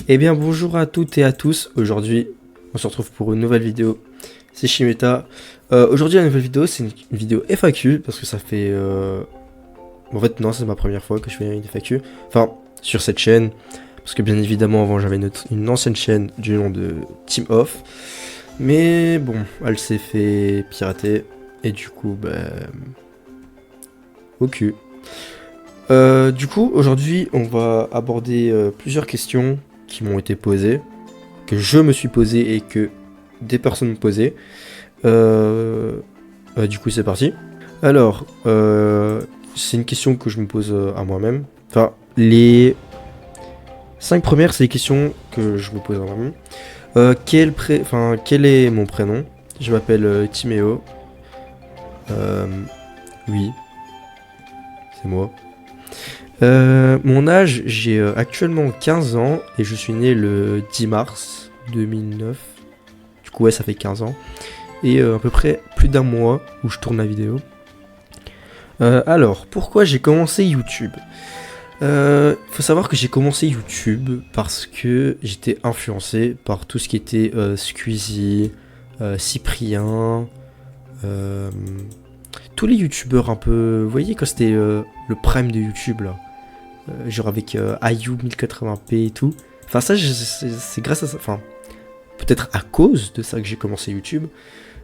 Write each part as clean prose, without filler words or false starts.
Eh bien bonjour à toutes et à tous, aujourd'hui on se retrouve pour une nouvelle vidéo, c'est Shimeta. Aujourd'hui la nouvelle vidéo c'est une vidéo FAQ parce que ça fait... En fait non, c'est ma première fois que je fais une FAQ, enfin sur cette chaîne, parce que bien évidemment avant j'avais une ancienne chaîne du nom de Team Off, mais bon, elle s'est fait pirater et du coup au cul. Du coup aujourd'hui on va aborder plusieurs questions qui m'ont été posées, que je me suis posé et que des personnes me posaient. Du coup, c'est parti. Alors, c'est une question que je me pose à moi-même. Enfin, les 5 premières, c'est des questions que je me pose à moi-même. Quel est mon prénom? Je m'appelle Timéo. Oui, c'est moi. Mon âge, j'ai actuellement 15 ans et je suis né le 10 mars 2009. Du coup, ouais, ça fait 15 ans. Et à peu près plus d'un mois où je tourne la vidéo. Alors, pourquoi j'ai commencé YouTube? Faut savoir que j'ai commencé YouTube parce que j'étais influencé par tout ce qui était Squeezie, Cyprien, tous les youtubeurs un peu. Vous voyez, quand c'était le prime de YouTube là, genre avec IU 1080p et tout. Enfin, ça, c'est grâce à ça. Enfin, peut-être à cause de ça que j'ai commencé YouTube.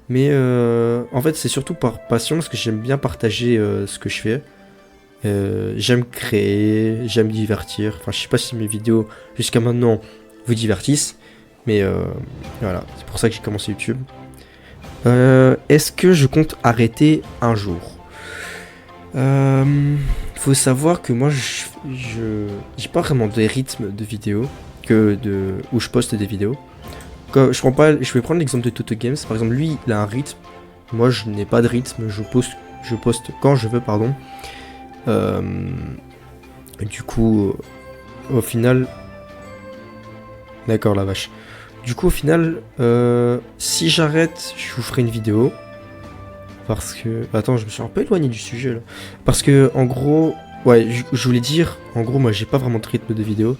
Mais en fait, c'est surtout par passion parce que j'aime bien partager ce que je fais. J'aime créer, j'aime divertir. Enfin, je sais pas si mes vidéos jusqu'à maintenant vous divertissent, mais voilà, c'est pour ça que j'ai commencé YouTube. Est-ce que je compte arrêter un jour? Faut savoir que moi, j'ai pas vraiment de rythme de vidéo où je poste des vidéos. Quand je vais prendre l'exemple de Toto Games. Par exemple, lui, il a un rythme. Moi, je n'ai pas de rythme. Je poste quand je veux, pardon. Du coup, au final... D'accord, la vache. Du coup, au final, si j'arrête, je vous ferai une vidéo. Parce que... Attends, je me suis un peu éloigné du sujet, là. Parce que, en gros... Ouais, je voulais dire... En gros, moi, j'ai pas vraiment de rythme de vidéo.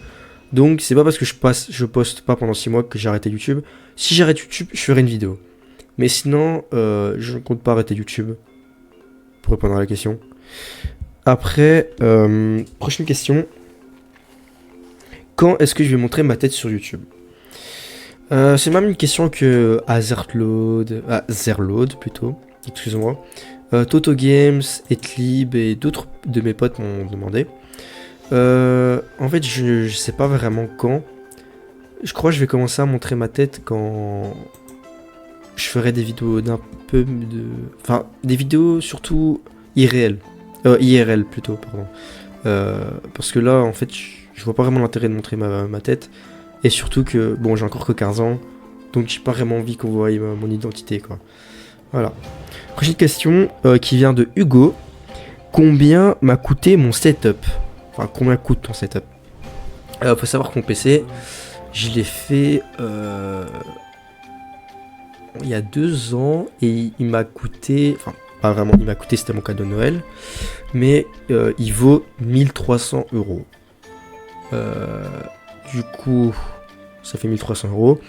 Donc, c'est pas parce que je poste pas pendant 6 mois que j'ai arrêté YouTube. Si j'arrête YouTube, je ferai une vidéo. Mais sinon, je ne compte pas arrêter YouTube. Pour répondre à la question. Après, prochaine question. Quand est-ce que je vais montrer ma tête sur YouTube? C'est même une question que Zerload plutôt, excusez-moi. Toto Games, Etlib et d'autres de mes potes m'ont demandé. En fait, je sais pas vraiment quand. Je crois que je vais commencer à montrer ma tête quand je ferai des vidéos d'un peu de... Enfin, des vidéos surtout IRL. IRL plutôt, pardon. Parce que là, en fait, je vois pas vraiment l'intérêt de montrer ma tête. Et surtout que, bon, j'ai encore que 15 ans. Donc j'ai pas vraiment envie qu'on voie mon identité, quoi. Voilà. Prochaine question qui vient de Hugo. Combien m'a coûté mon setup? Enfin, combien coûte ton setup? Faut savoir que mon PC, je l'ai fait il y a 2 ans et il m'a coûté... Enfin, pas vraiment, il m'a coûté, c'était mon cadeau de Noël. Mais il vaut 1300 euros. Du coup, ça fait 1300 euros.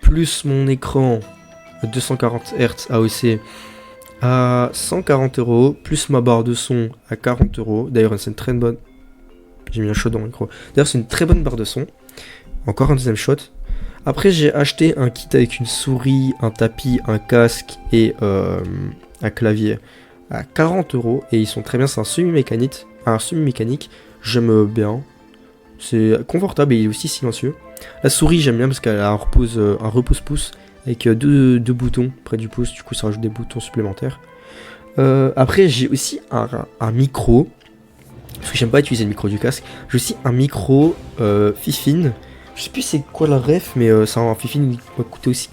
Plus mon écran 240 Hz AOC à 140 euros. Plus ma barre de son à 40 euros. D'ailleurs, c'est une très bonne... J'ai mis un shot dans mon micro. D'ailleurs, c'est une très bonne barre de son. Encore un deuxième shot. Après, j'ai acheté un kit avec une souris, un tapis, un casque et un clavier à 40 euros. Et ils sont très bien. C'est un semi-mécanique. J'aime bien. C'est confortable et il est aussi silencieux. La souris, j'aime bien parce qu'elle a un repose-pouce avec deux boutons près du pouce. Du coup, ça rajoute des boutons supplémentaires. Après, j'ai aussi un micro. Parce que j'aime pas utiliser le micro du casque. J'ai aussi un micro Fifine. Je sais plus c'est quoi la ref, mais c'est un Fifine qui m'a coûté aussi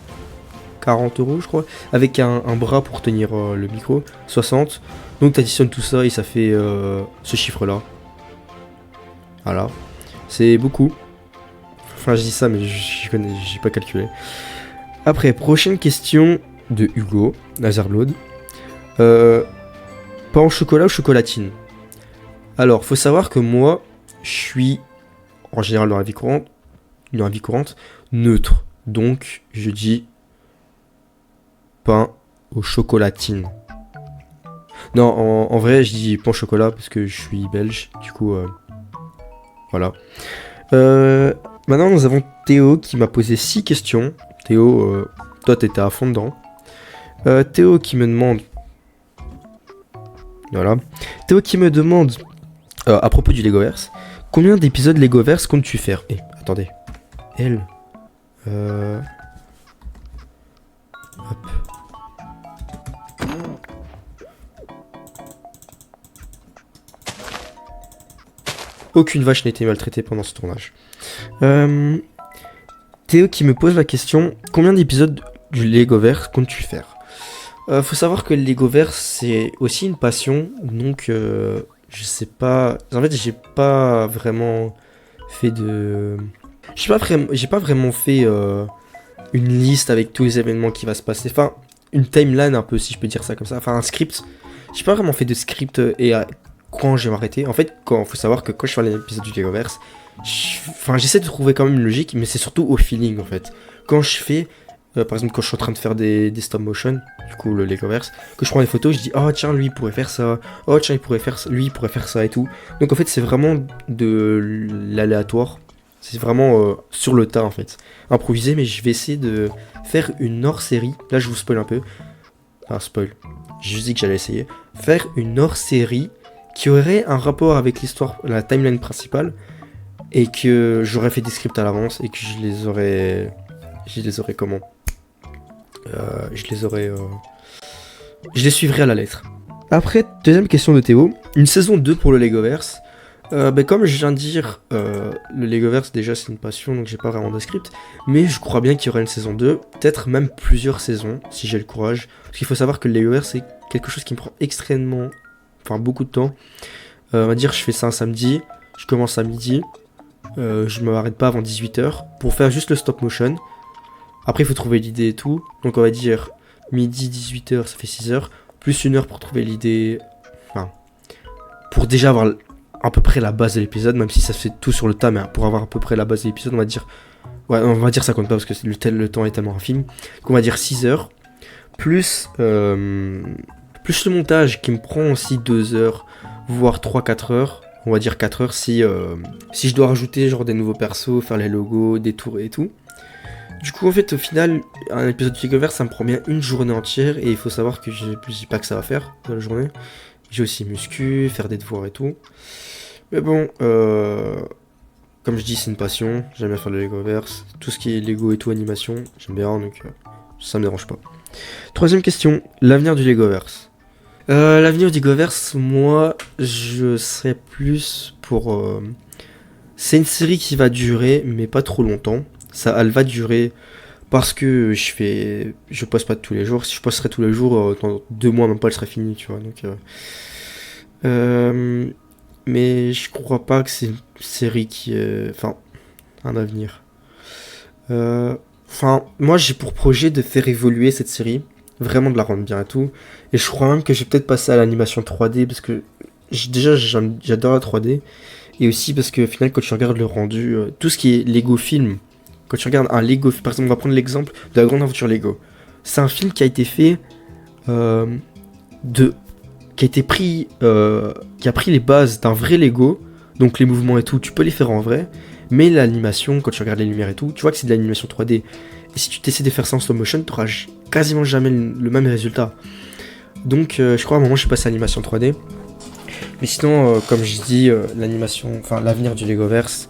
40 euros, je crois. Avec un bras pour tenir le micro, 60. Donc t'additionnes tout ça et ça fait ce chiffre-là. Voilà. C'est beaucoup. Enfin, je dis ça, mais j'ai pas calculé. Après, prochaine question de Hugo, Lazarload. Pain au chocolat ou chocolatine? Alors, faut savoir que moi, je suis, en général dans la vie courante, dans la vie courante, neutre. Donc, je dis pain aux chocolatines. Non, en vrai, je dis pain au chocolat parce que je suis belge. Du coup, voilà. Maintenant, nous avons Théo qui m'a posé 6 questions. Théo, toi, t'étais à fond dedans. Théo qui me demande... Voilà. Théo qui me demande, à propos du Legoverse, combien d'épisodes Legoverse comptes-tu faire? Attendez. Elle... Hop. Aucune vache n'a été maltraitée pendant ce tournage. Théo qui me pose la question, combien d'épisodes du Legoverse comptes-tu faire? Faut savoir que le Legoverse c'est aussi une passion, donc je sais pas. En fait, j'ai pas vraiment fait de. J'ai pas vraiment fait une liste avec tous les événements qui va se passer. Enfin, une timeline un peu, si je peux dire ça comme ça. Enfin, un script. J'ai pas vraiment fait de script et quand je vais m'arrêter. En fait, faut savoir que quand je fais l'épisode du Legoverse, j'essaie de trouver quand même une logique, mais c'est surtout au feeling en fait. Quand je fais. Par exemple, quand je suis en train de faire des stop motion, du coup le Legoverse, que je prends des photos, je dis oh tiens lui il pourrait faire ça, oh tiens lui il pourrait faire ça et tout. Donc en fait c'est vraiment de l'aléatoire, c'est vraiment sur le tas en fait, improvisé, mais je vais essayer de faire une hors-série. Là je vous spoil un peu, spoil, j'ai juste dit que j'allais essayer, faire une hors-série qui aurait un rapport avec l'histoire, la timeline principale, et que j'aurais fait des scripts à l'avance et que je les aurais comment je les suivrai à la lettre. Après, deuxième question de Théo, une saison 2 pour le Legoverse. Comme je viens de dire, le Legoverse déjà c'est une passion, donc j'ai pas vraiment de script, mais je crois bien qu'il y aura une saison 2, peut-être même plusieurs saisons, si j'ai le courage, parce qu'il faut savoir que le Legoverse c'est quelque chose qui me prend beaucoup de temps. On va dire je fais ça un samedi, je commence à midi, je me m'arrête pas avant 18h, pour faire juste le stop motion. Après, il faut trouver l'idée et tout. Donc, on va dire midi, 18h, ça fait 6h. Plus 1 heure pour trouver l'idée. Enfin, pour déjà avoir à peu près la base de l'épisode, même si ça se fait tout sur le tas, mais pour avoir à peu près la base de l'épisode, on va dire. Ouais, on va dire ça compte pas parce que le temps est tellement infime. Donc, on va dire 6 heures. Plus le montage qui me prend aussi 2 heures, voire 3-4 heures. On va dire 4 heures si je dois rajouter genre des nouveaux persos, faire les logos, des tours et tout. Du coup, en fait, au final, un épisode de Legoverse, ça me prend bien une journée entière. Et il faut savoir que je dis pas que ça va faire dans la journée. J'ai aussi muscu, faire des devoirs et tout. Mais bon, comme je dis, c'est une passion. J'aime bien faire le Legoverse. Tout ce qui est Lego et tout, animation, j'aime bien. Donc, ça me dérange pas. Troisième question, l'avenir du Legoverse. L'avenir du Legoverse, moi, je serais plus pour... C'est une série qui va durer, mais pas trop longtemps. Elle va durer parce que je poste pas tous les jours. Si je posterais tous les jours, dans 2 mois même pas, elle serait finie, tu vois. Donc, mais je crois pas que c'est une série qui est, un avenir. Moi j'ai pour projet de faire évoluer cette série, vraiment de la rendre bien et tout. Et je crois même que je vais peut-être passer à l'animation 3D parce que j'adore la 3D. Et aussi parce que au final, quand tu regardes le rendu, tout ce qui est Lego film. Quand tu regardes un Lego, par exemple, on va prendre l'exemple de la grande aventure Lego. C'est un film qui a été fait qui a pris les bases d'un vrai Lego, donc les mouvements et tout, tu peux les faire en vrai, mais l'animation, quand tu regardes les lumières et tout, tu vois que c'est de l'animation 3D. Et si tu t'essaies de faire ça en stop motion, tu n'auras quasiment jamais le même résultat. Donc je crois à un moment je suis passé à l'animation 3D. Mais sinon, comme je dis, l'avenir du Legoverse,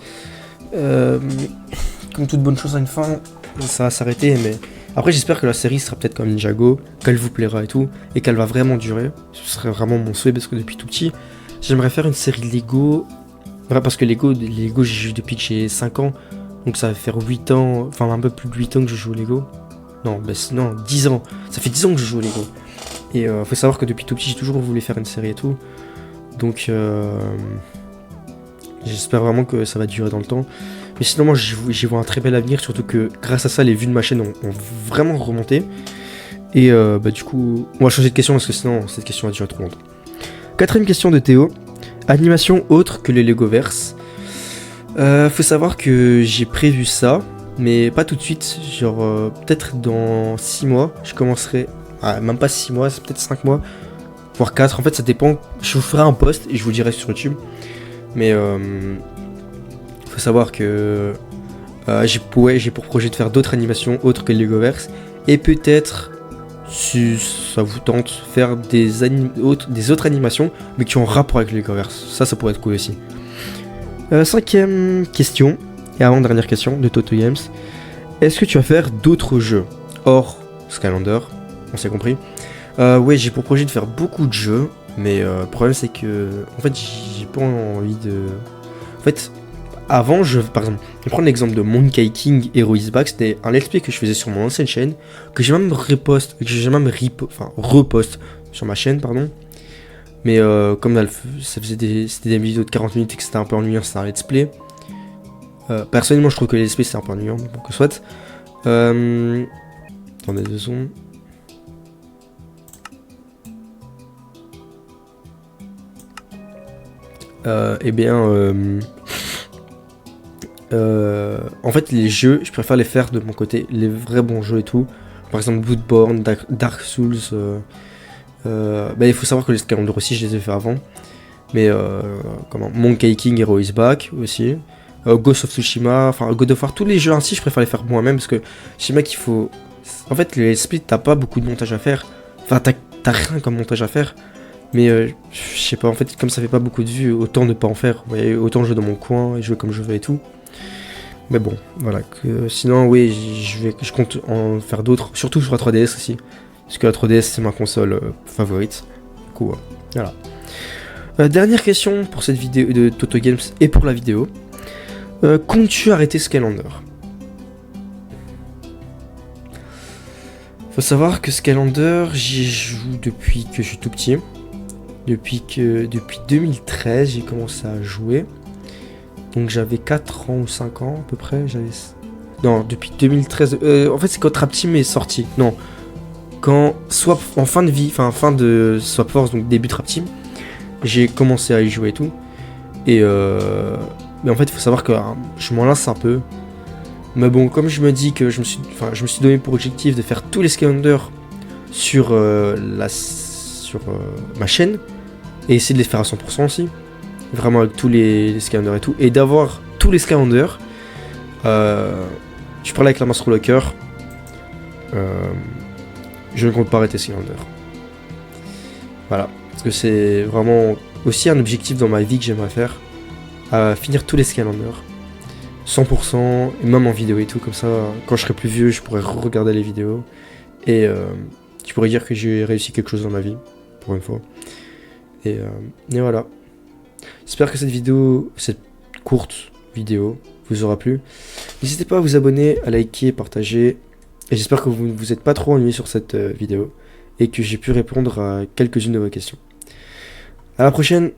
comme toute bonne chose a une fin, ça va s'arrêter, mais après j'espère que la série sera peut-être comme Ninjago, qu'elle vous plaira et tout, et qu'elle va vraiment durer. Ce serait vraiment mon souhait parce que depuis tout petit, j'aimerais faire une série Lego. Ouais, parce que Lego j'ai joué depuis que j'ai 5 ans, donc ça va faire 8 ans, un peu plus de 8 ans que je joue au Lego. Non, 10 ans, ça fait 10 ans que je joue au Lego. Et faut savoir que depuis tout petit j'ai toujours voulu faire une série et tout, donc j'espère vraiment que ça va durer dans le temps. Mais sinon moi j'y vois un très bel avenir, surtout que grâce à ça les vues de ma chaîne ont vraiment remonté. Et du coup on va changer de question parce que sinon cette question va durer trop longtemps. Quatrième question de Théo. Animation autre que les Legoverse. Faut savoir que j'ai prévu ça, mais pas tout de suite. Genre, peut-être dans 6 mois, je commencerai. Ah, même pas 6 mois, c'est peut-être 5 mois, voire 4. En fait, ça dépend. Je vous ferai un post et je vous le dirai sur YouTube. Mais faut savoir que j'ai pour projet de faire d'autres animations autres que Legoverse. Et peut-être, si ça vous tente, faire des autres animations, mais qui ont rapport avec Legoverse. Ça pourrait être cool aussi. 5ème question, et avant-dernière question de Toto Games. Est-ce que tu vas faire d'autres jeux hors Skylander? On s'est compris. Ouais, j'ai pour projet de faire beaucoup de jeux, mais le problème c'est que, en fait, j'ai pas envie de... En fait, avant, par exemple, je vais prendre l'exemple de Monkey King Hero is Back, c'était un let's play que je faisais sur mon ancienne chaîne, que j'ai même repost sur ma chaîne, pardon. Mais comme c'était des vidéos de 40 minutes et que c'était un peu ennuyant, c'était un let's play. Personnellement, je trouve que les let's play c'est un peu ennuyant, donc que soit. Attendez 2 secondes. En fait, les jeux, je préfère les faire de mon côté, les vrais bons jeux et tout. Par exemple, Bloodborne, Dark Souls. Il faut savoir que les Skylander aussi, je les ai fait avant. Mais Monkey King Hero is Back aussi. Ghost of Tsushima, enfin God of War, tous les jeux ainsi, je préfère les faire moi-même parce que je sais pas qu'il faut. En fait, les splits, t'as pas beaucoup de montage à faire. Enfin, t'as rien comme montage à faire. Mais je sais pas, en fait, comme ça fait pas beaucoup de vues, autant ne pas en faire. Vous voyez, autant jouer dans mon coin et jouer comme je veux et tout. Mais bon, voilà. Sinon, oui, je compte en faire d'autres, surtout sur la 3DS aussi. Parce que la 3DS, c'est ma console favorite. Du coup, voilà. Dernière question pour cette vidéo de Toto Games et pour la vidéo. Comptes-tu arrêter Skylander? Faut savoir que Skylander, j'y joue depuis que je suis tout petit. Depuis 2013, j'ai commencé à jouer. Donc j'avais 4 ans ou 5 ans à peu près. Non, depuis 2013. En fait, c'est quand Trap Team est sorti. Non. Quand Swap, en fin de vie, enfin fin de Swap Force, donc début Trap Team, j'ai commencé à y jouer et tout. Et mais en fait, il faut savoir que je m'en lasse un peu. Mais bon, comme je me dis que je me suis donné pour objectif de faire tous les Skylander sur ma chaîne et essayer de les faire à 100% aussi, vraiment avec tous les Skylander et tout, et d'avoir tous les Skylander. Je parlais avec la Master Locker. Je ne compte pas arrêter Skylander. Voilà, parce que c'est vraiment aussi un objectif dans ma vie que j'aimerais faire, finir tous les Skylander 100%, et même en vidéo et tout, comme ça quand je serai plus vieux je pourrais regarder les vidéos et je pourrais dire que j'ai réussi quelque chose dans ma vie pour une fois. Et voilà, j'espère que cette courte vidéo vous aura plu. N'hésitez pas à vous abonner, à liker, partager, et j'espère que vous ne vous êtes pas trop ennuyé sur cette vidéo et que j'ai pu répondre à quelques-unes de vos questions. À la prochaine.